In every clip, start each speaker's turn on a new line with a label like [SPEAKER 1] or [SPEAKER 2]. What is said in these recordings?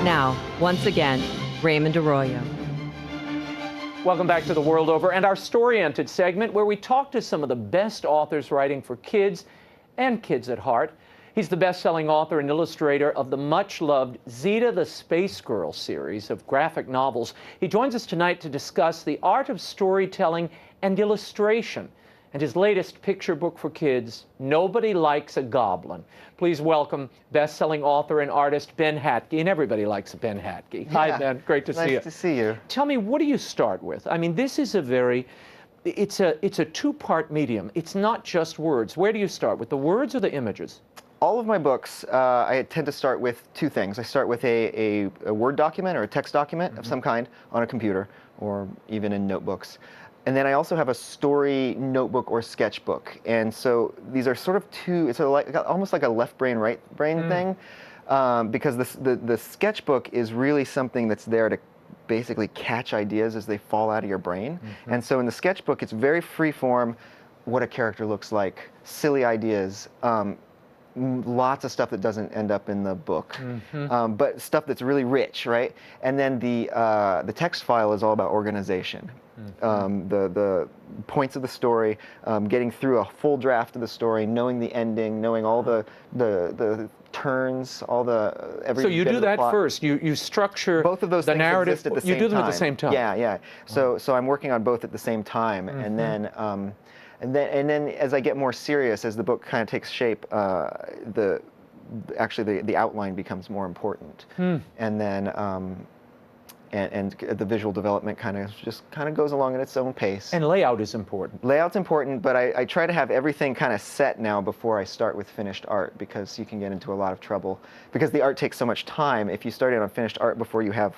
[SPEAKER 1] Now, once again, Raymond Arroyo.
[SPEAKER 2] Welcome back to The World Over and our Storyented segment where we talk to some of the best authors writing for kids and kids at heart. He's the best-selling author and illustrator of the much-loved Zita the Space Girl series of graphic novels. He joins us tonight to discuss the art of storytelling and illustration and his latest picture book for kids, Nobody Likes a Goblin. Please welcome best-selling author and artist Ben Hatke. And everybody likes Ben Hatke.
[SPEAKER 3] Yeah.
[SPEAKER 2] Hi, Ben. Great to see you.
[SPEAKER 3] Nice to see you.
[SPEAKER 2] Tell me, what do you start with? I mean, this is a very, it's a two-part medium. It's not just words. Where do you start, with the words or the images?
[SPEAKER 3] All of my books, I tend to start with two things. I start with a Word document or a text document of some kind on a computer or even in notebooks. And then I also have a story notebook or sketchbook. And so these are sort of two, it's almost like a left brain, right brain thing, because the sketchbook is really something that's there to basically catch ideas as they fall out of your brain. And so in the sketchbook, it's very free form, what a character looks like, silly ideas, lots of stuff that doesn't end up in the book, but stuff that's really rich, right? And then the text file is all about organization. The points of the story, getting through a full draft of the story, knowing the ending, knowing all the turns, all the everything.
[SPEAKER 2] So you do that first. You structure
[SPEAKER 3] both of those
[SPEAKER 2] the
[SPEAKER 3] things
[SPEAKER 2] narrative.
[SPEAKER 3] exist at the same time.
[SPEAKER 2] You do them at the same time.
[SPEAKER 3] Yeah, yeah. So I'm working on both at the same time, and then as I get more serious, as the book kind of takes shape, actually the outline becomes more important, and then. And the visual development kind of goes along at its own pace.
[SPEAKER 2] And layout is important.
[SPEAKER 3] Layout's important, but I try to have everything kind of set now before I start with finished art, because you can get into a lot of trouble. Because the art takes so much time. If you start out on finished art before you have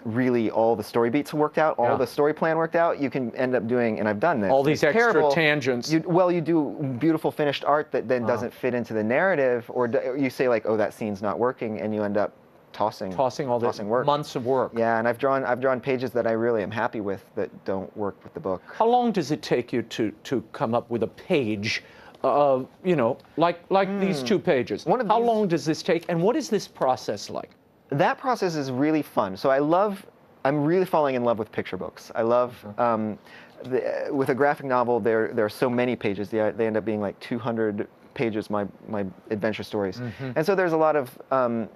[SPEAKER 3] really all the story beats worked out, all the story plan worked out, you can end up doing, and I've done this,
[SPEAKER 2] all these extra
[SPEAKER 3] terrible
[SPEAKER 2] tangents.
[SPEAKER 3] You do beautiful finished art that then doesn't fit into the narrative, or you say like, oh, that scene's not working, and you end up tossing all this
[SPEAKER 2] work. Months of work.
[SPEAKER 3] Yeah, and I've drawn pages that I really am happy with that don't work with the book.
[SPEAKER 2] How long does it take you to come up with a page, you know, like these 2 pages? How long does this take, and what is this process like?
[SPEAKER 3] That process is really fun. So I'm really falling in love with picture books. I love, with a graphic novel, there are so many pages. They end up being like 200 pages, my adventure stories. And so there's a lot of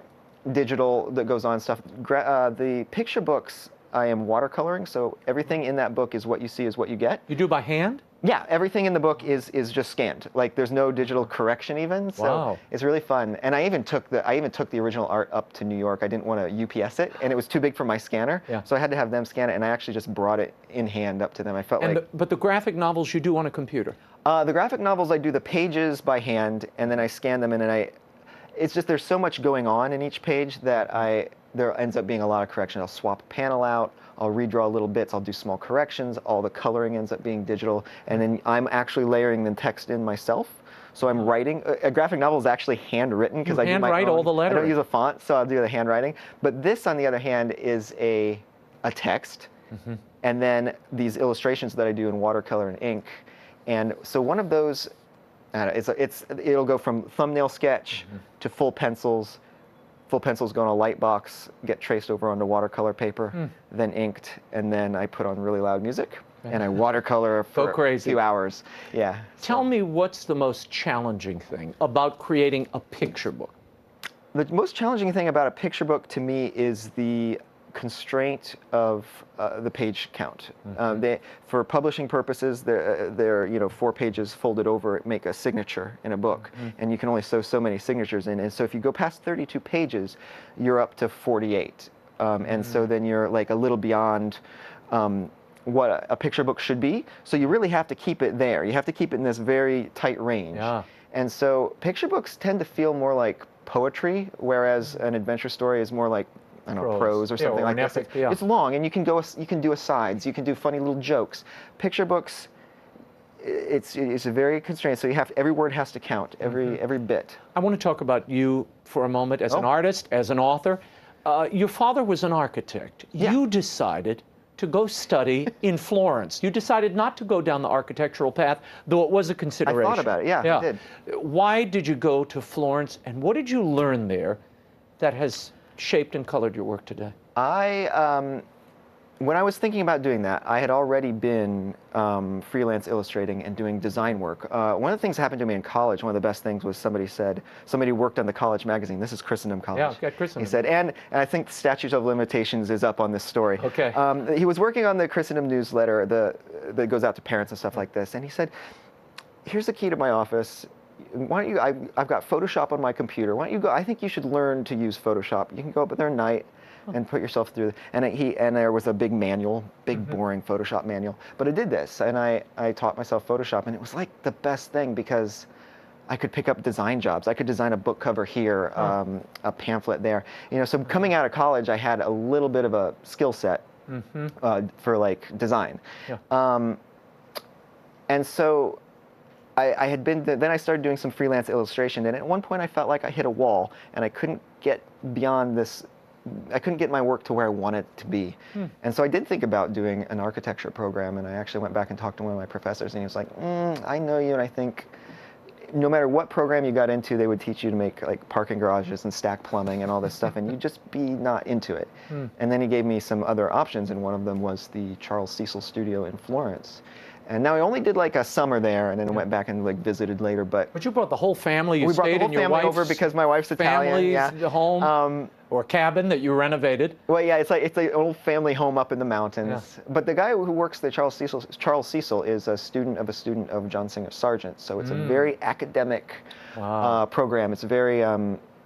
[SPEAKER 3] digital that goes on stuff. The picture books, I am watercoloring, so everything in that book is what you see is what you get.
[SPEAKER 2] You do by hand?
[SPEAKER 3] Yeah, everything in the book is just scanned. Like there's no digital correction even. So it's really fun. And I even took the original art up to New York. I didn't want to UPS it, and it was too big for my scanner. So I had to have them scan it, and I actually just brought it in hand up to them. I felt
[SPEAKER 2] but the graphic novels you do on a computer?
[SPEAKER 3] The graphic novels, I do the pages by hand, and then I scan them, and then it's just there's so much going on in each page that there ends up being a lot of correction. I'll swap a panel out, I'll redraw little bits, I'll do small corrections, all the coloring ends up being digital, and then I'm actually layering the text in myself. So I'm writing. A graphic novel is actually handwritten because I do my own.
[SPEAKER 2] Handwrite all the lettering.
[SPEAKER 3] I don't use a font, so I'll do the handwriting. But this, on the other hand, is a text, and then these illustrations that I do in watercolor and ink. And so one of those, it'll go from thumbnail sketch to full pencils. Full pencils go on a light box, get traced over onto watercolor paper, then inked, and then I put on really loud music, and I watercolor for a few hours. Yeah.
[SPEAKER 2] Tell me, what's the most challenging thing about creating a picture book?
[SPEAKER 3] The most challenging thing about a picture book to me is the constraint of the page count. For publishing purposes, they're 4 pages folded over make a signature in a book, and you can only sew so many signatures in. And so if you go past 32 pages, you're up to 48, and so then you're like a little beyond what a picture book should be. So you really have to keep it there. You have to keep it in this very tight range. And so picture books tend to feel more like poetry, whereas an adventure story is more like, I don't know, prose or something like that. It's long, and you can do asides, you can do funny little jokes. Picture books, it's very constrained, so every word has to count, every bit.
[SPEAKER 2] I want to talk about you for a moment as an artist, as an author. Your father was an architect. You decided to go study in Florence. You decided not to go down the architectural path, though it was a consideration.
[SPEAKER 3] I thought about it, I did.
[SPEAKER 2] Why did you go to Florence, and what did you learn there that has shaped and colored your work today?
[SPEAKER 3] When I was thinking about doing that, I had already been freelance illustrating and doing design work. One of the things that happened to me in college, one of the best things was somebody worked on the college magazine. This is Christendom College.
[SPEAKER 2] Yeah, okay, Christendom.
[SPEAKER 3] He said, and I think the statute of limitations is up on this story.
[SPEAKER 2] Okay.
[SPEAKER 3] He was working on the Christendom newsletter that goes out to parents and stuff like this, and he said, here's the key to my office. Why don't you, I've got Photoshop on my computer. Why don't you go, I think you should learn to use Photoshop. You can go up there at night and put yourself through. And there was a big manual, big boring Photoshop manual. But I did this, and I taught myself Photoshop, and it was like the best thing because I could pick up design jobs. I could design a book cover here, a pamphlet there. You know, so coming out of college, I had a little bit of a skill set for like design. Yeah. And so I had been, then I started doing some freelance illustration, and at one point I felt like I hit a wall, and I couldn't get beyond this. I couldn't get my work to where I wanted it to be. And so I did think about doing an architecture program, and I actually went back and talked to one of my professors, and he was like, I know you, and I think no matter what program you got into, they would teach you to make like parking garages and stack plumbing and all this stuff, and you'd just be not into it. And then he gave me some other options, and one of them was the Charles Cecil studio in Florence. And now I only did like a summer there, and then went back and like visited later. But
[SPEAKER 2] you brought the whole family. You
[SPEAKER 3] we brought
[SPEAKER 2] stayed
[SPEAKER 3] the whole
[SPEAKER 2] in your
[SPEAKER 3] family
[SPEAKER 2] wife's
[SPEAKER 3] over because my wife's Italian.
[SPEAKER 2] family's home or cabin that you renovated.
[SPEAKER 3] Well, yeah, it's an old family home up in the mountains.
[SPEAKER 2] Yeah.
[SPEAKER 3] But the guy who works there, Charles Cecil, is a student of John Singer Sargent. So it's a very academic program. It's very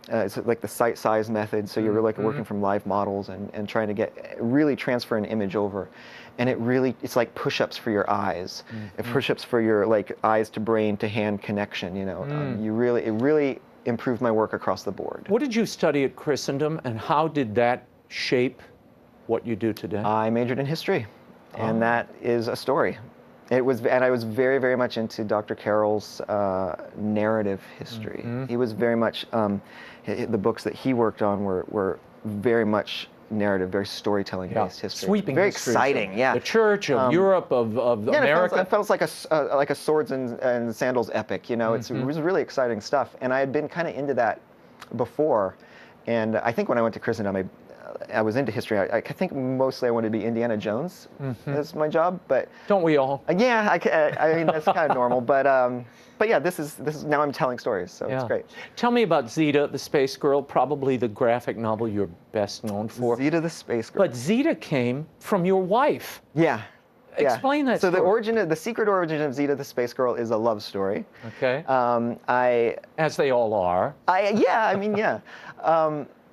[SPEAKER 3] it's like the site size method. So you're like working from live models and trying to really transfer an image over. And it's like push-ups for your eyes, push-ups for your like eyes to brain to hand connection. You know, it really improved my work across the board.
[SPEAKER 2] What did you study at Christendom, and how did that shape what you do today?
[SPEAKER 3] I majored in history, and that is a story. And I was very, very much into Dr. Carroll's narrative history. He was very much the books that he worked on were very much narrative, very storytelling-based history.
[SPEAKER 2] Sweeping
[SPEAKER 3] very
[SPEAKER 2] history.
[SPEAKER 3] exciting,
[SPEAKER 2] The Church of Europe, of America.
[SPEAKER 3] It felt like a swords and sandals epic. You know, it was really exciting stuff, and I had been kind of into that before. And I think when I went to Christendom, I was into history. I think mostly I wanted to be Indiana Jones as my job, but
[SPEAKER 2] don't we all?
[SPEAKER 3] Yeah, I mean that's kind of normal, but yeah, this is now I'm telling stories, so it's great.
[SPEAKER 2] Tell me about Zita, the Space Girl, probably the graphic novel you're best known for.
[SPEAKER 3] Zita, the Space Girl.
[SPEAKER 2] But Zita came from your wife.
[SPEAKER 3] Yeah.
[SPEAKER 2] Explain that.
[SPEAKER 3] So
[SPEAKER 2] story.
[SPEAKER 3] the secret origin of Zita, the Space Girl, is a love story.
[SPEAKER 2] Okay. As they all are.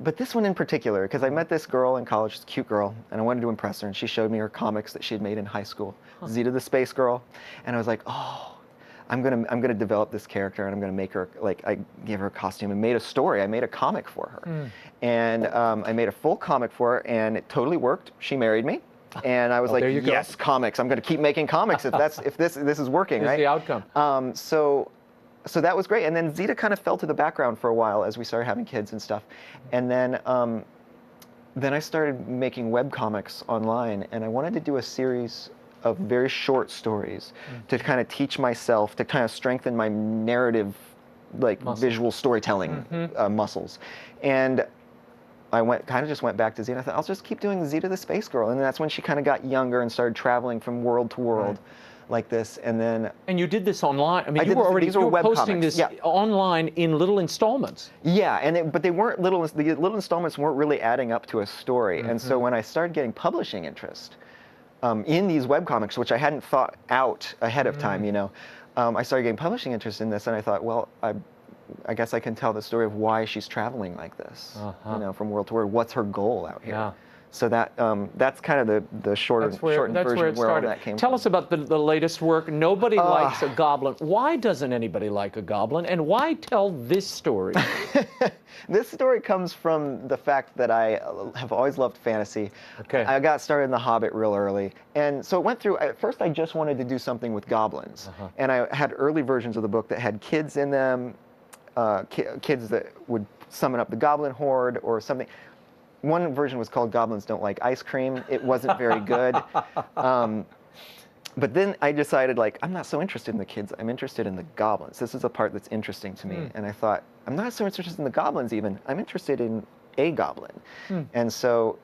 [SPEAKER 3] But this one in particular, because I met this girl in college, this cute girl, and I wanted to impress her, and she showed me her comics that she had made in high school, Zita the Space Girl, and I was like, oh, I'm gonna develop this character, and I'm gonna make her, like, I gave her a costume and made a story. I made a comic for her, and I made a full comic for her, and it totally worked. She married me. And I was like, yes, comics. I'm going to keep making comics if this is working, right?
[SPEAKER 2] The outcome.
[SPEAKER 3] So that was great. And then Zita kind of fell to the background for a while as we started having kids and stuff. And then I started making web comics online, and I wanted to do a series of very short stories to kind of teach myself, to kind of strengthen my narrative, like visual storytelling muscles. And I just went back to Zita. I thought, I'll just keep doing Zita the Space Girl. And that's when she kind of got younger and started traveling from world to world like this. And then...
[SPEAKER 2] And you did this online. I mean, you were posting this online in little installments.
[SPEAKER 3] Yeah, but they weren't the little installments weren't really adding up to a story. And so when I started getting publishing interest in these webcomics, which I hadn't thought out ahead of time, you know, I started getting publishing interest in this, and I thought, well, I guess I can tell the story of why she's traveling like this, you know, from world to world. What's her goal out here? Yeah. So that's kind of the shortened version where all that came from.
[SPEAKER 2] Tell us about the latest work. Nobody likes a goblin. Why doesn't anybody like a goblin? And why tell this story?
[SPEAKER 3] This story comes from the fact that I have always loved fantasy.
[SPEAKER 2] Okay.
[SPEAKER 3] I got started in The Hobbit real early. And so it went through, at first I just wanted to do something with goblins. And I had early versions of the book that had kids in them, kids that would summon up the goblin horde or something. One version was called Goblins Don't Like Ice Cream. It wasn't very good. But then I decided, like, I'm not so interested in the kids. I'm interested in the goblins. This is a part that's interesting to me. And I thought, I'm not so interested in the goblins even. I'm interested in a goblin. And so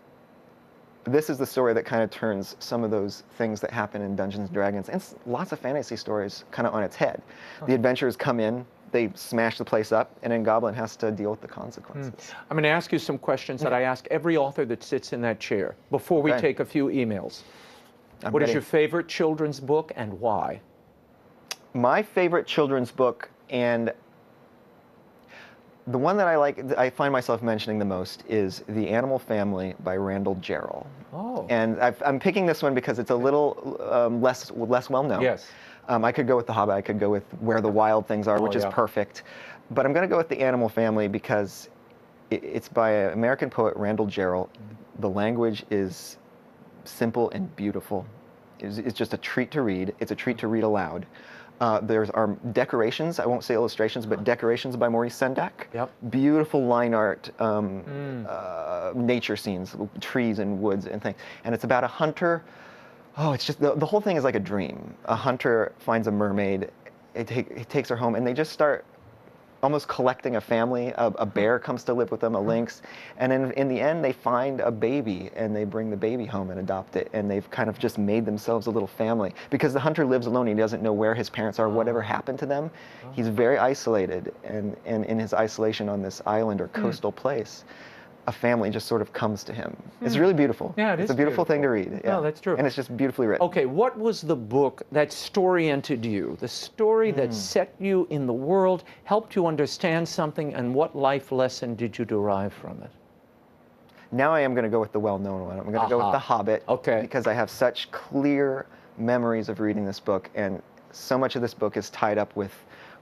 [SPEAKER 3] this is the story that kind of turns some of those things that happen in Dungeons & Dragons and lots of fantasy stories kind of on its head. The adventurers come in, they smash the place up, and then Goblin has to deal with the consequences.
[SPEAKER 2] I'm going to ask you some questions that I ask every author that sits in that chair before we take a few emails. What is your favorite children's book and why?
[SPEAKER 3] My favorite children's book, and the one that I find myself mentioning the most, is The Animal Family by Randall Jarrell.
[SPEAKER 2] Oh.
[SPEAKER 3] And I'm picking this one because it's a little less well known.
[SPEAKER 2] Yes.
[SPEAKER 3] I could go with The Hobbit, I could go with Where the Wild Things Are, which is perfect. But I'm going to go with The Animal Family because it's by an American poet, Randall Jarrell. The language is simple and beautiful. It's just a treat to read. It's a treat to read aloud. There's our decorations, I won't say illustrations, but decorations by Maurice Sendak.
[SPEAKER 2] Yep.
[SPEAKER 3] Beautiful line art, nature scenes, trees and woods and things. And it's about a hunter. Oh, it's just, the whole thing is like a dream. A hunter finds a mermaid, he takes her home, and they just start almost collecting a family. A bear comes to live with them, a lynx. And in the end, they find a baby, and they bring the baby home and adopt it. And they've kind of just made themselves a little family. Because the hunter lives alone, he doesn't know where his parents are, whatever happened to them. He's very isolated, and in his isolation on this island or coastal place, a family just sort of comes to him. It's really beautiful.
[SPEAKER 2] Yeah,
[SPEAKER 3] it's a beautiful thing to read. Yeah.
[SPEAKER 2] No, that's true.
[SPEAKER 3] And it's just beautifully written.
[SPEAKER 2] Okay, what was the book that story-entered you? The story that set you in the world, helped you understand something, and what life lesson did you derive from it?
[SPEAKER 3] Now I am going to go with the well-known one. I'm going to go with The Hobbit.
[SPEAKER 2] Okay.
[SPEAKER 3] Because I have such clear memories of reading this book, and so much of this book is tied up with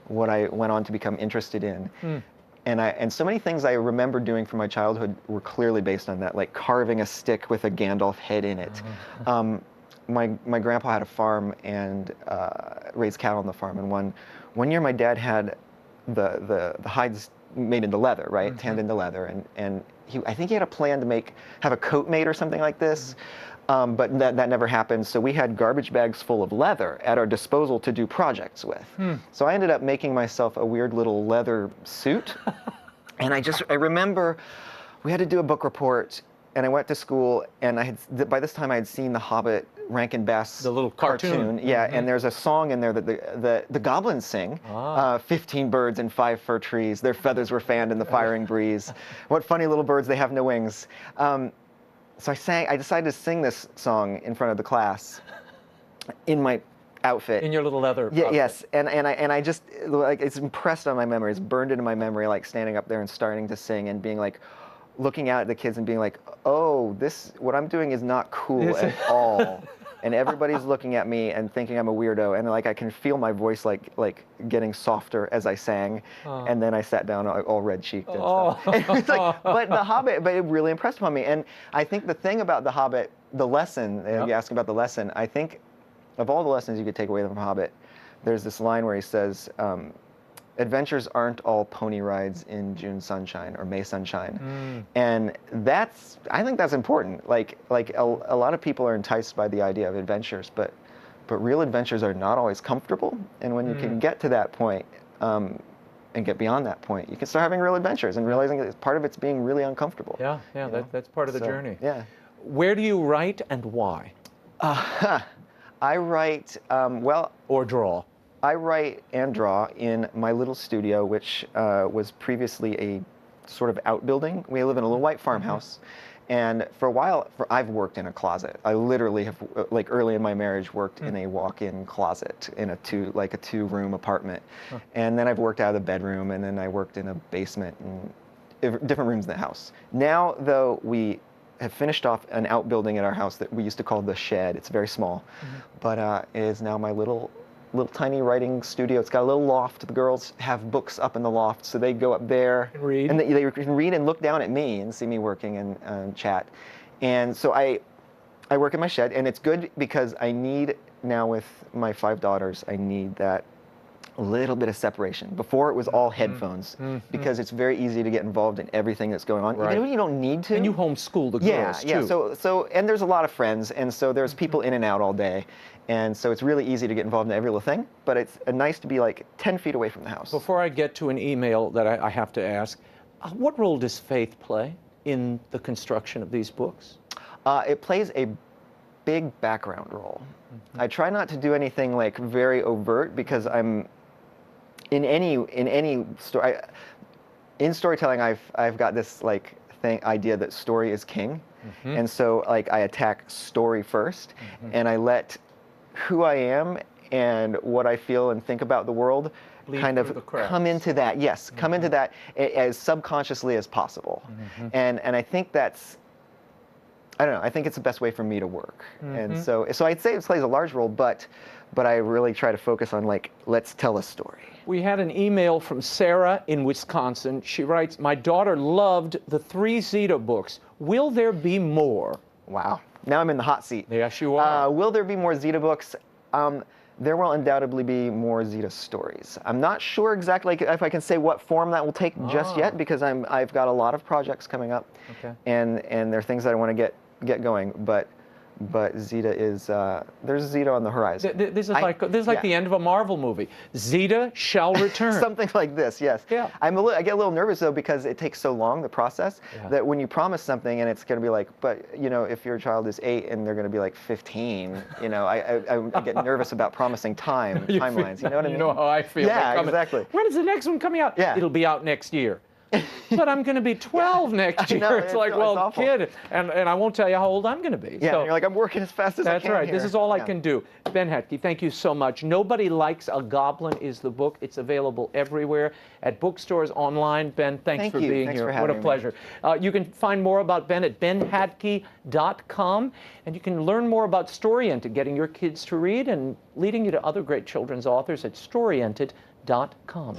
[SPEAKER 3] what I went on to become interested in. And so many things I remember doing from my childhood were clearly based on that, like carving a stick with a Gandalf head in it. My grandpa had a farm and raised cattle on the farm. And one year my dad had the hides made into leather, right? Tanned into leather. And I think he had a plan to have a coat made or something like this. But that never happened. So we had garbage bags full of leather at our disposal to do projects with. So I ended up making myself a weird little leather suit. And I remember we had to do a book report, and I went to school, and by this time I had seen The Hobbit, Rankin Bass,
[SPEAKER 2] the little cartoon.
[SPEAKER 3] Yeah, and there's a song in there that the goblins sing. 15 birds in 5 fir trees, their feathers were fanned in the firing breeze. What funny little birds, they have no wings. So I decided to sing this song in front of the class in my outfit.
[SPEAKER 2] In your little leather outfit.
[SPEAKER 3] Yes, and I just, like, it's impressed on my memory. It's burned into my memory, like standing up there and starting to sing and being like, looking out at the kids and being like, oh, what I'm doing is not cool at all. And everybody's looking at me and thinking I'm a weirdo, and like I can feel my voice like getting softer as I sang, and then I sat down all red-cheeked and stuff. And it's like, but it really impressed upon me. And I think the thing about The Hobbit, the lesson, you asked about the lesson, I think of all the lessons you could take away from Hobbit, there's this line where he says, adventures aren't all pony rides in June sunshine or May sunshine. And I think that's important. Like a lot of people are enticed by the idea of adventures, but real adventures are not always comfortable. And when you can get to that point, and get beyond that point, you can start having real adventures and realizing that part of it's being really uncomfortable.
[SPEAKER 2] Yeah, that's part of the journey.
[SPEAKER 3] Yeah.
[SPEAKER 2] Where do you write and why?
[SPEAKER 3] I write,
[SPEAKER 2] or draw.
[SPEAKER 3] I write and draw in my little studio, which was previously a sort of outbuilding. We live in a little white farmhouse. And for a while, I've worked in a closet. I literally have, like early in my marriage, worked in a walk-in closet in a two-room apartment. And then I've worked out of the bedroom, and then I worked in a basement and different rooms in the house. Now, though, we have finished off an outbuilding at our house that we used to call the shed. It's very small, but it is now my little tiny writing studio. It's got a little loft. The girls have books up in the loft, so they go up there
[SPEAKER 2] and read.
[SPEAKER 3] And they can read and look down at me and see me working and chat. And so I work in my shed, and it's good because I need, now with my 5 daughters, I need that little bit of separation. Before it was all headphones, because it's very easy to get involved in everything that's going on, even when you don't need to.
[SPEAKER 2] And you homeschool the girls too.
[SPEAKER 3] Yeah. So and there's a lot of friends, and so there's people in and out all day, and so it's really easy to get involved in every little thing. But it's nice to be like 10 feet away from the house.
[SPEAKER 2] Before I get to an email that I have to ask, what role does faith play? in the construction of these books?
[SPEAKER 3] It plays a big background role. I try not to do anything like very overt because I'm in any story. In storytelling, I've got this like idea that story is king, and so like I attack story first, and I let who I am and what I feel and think about the world kind of come into that. Yes, come into that as subconsciously as possible, and I think that's. I don't know. I think it's the best way for me to work, and so I'd say it plays a large role, but I really try to focus on like let's tell a story.
[SPEAKER 2] We had an email from Sarah in Wisconsin. She writes, "My daughter loved the 3 Zita books. Will there be more?"
[SPEAKER 3] Wow. Now I'm in the hot seat.
[SPEAKER 2] Yes, you are.
[SPEAKER 3] Will there be more Zita books? There will undoubtedly be more Zita stories. I'm not sure exactly if I can say what form that will take just yet because I've got a lot of projects coming up, and there are things that I want to get going. But Zita is there's Zita on the horizon.
[SPEAKER 2] This is like the end of a Marvel movie. Zita shall return.
[SPEAKER 3] Something like this, yes.
[SPEAKER 2] Yeah.
[SPEAKER 3] I get a little nervous though because it takes so long, the process, that when you promise something and it's going to be like, but you know, if your child is 8 and they're going to be like 15, you know, I get nervous about promising timelines. You know what I mean?
[SPEAKER 2] You know how I feel.
[SPEAKER 3] Yeah, exactly.
[SPEAKER 2] When is the next one coming out?
[SPEAKER 3] Yeah.
[SPEAKER 2] It'll be out next year. But I'm going to be 12 next year.
[SPEAKER 3] Know,
[SPEAKER 2] it's like, well, kid, and I won't tell you how old I'm going to be.
[SPEAKER 3] Yeah,
[SPEAKER 2] so,
[SPEAKER 3] and you're like, I'm working as fast as I can.
[SPEAKER 2] That's right.
[SPEAKER 3] Here.
[SPEAKER 2] This is all I can do. Ben Hatke, thank you so much. Nobody Likes a Goblin is the book. It's available everywhere at bookstores, online. Ben, thanks for being here. What a pleasure. You can find more about Ben at benhatke.com, and you can learn more about Storyented, getting your kids to read and leading you to other great children's authors at storyented.com.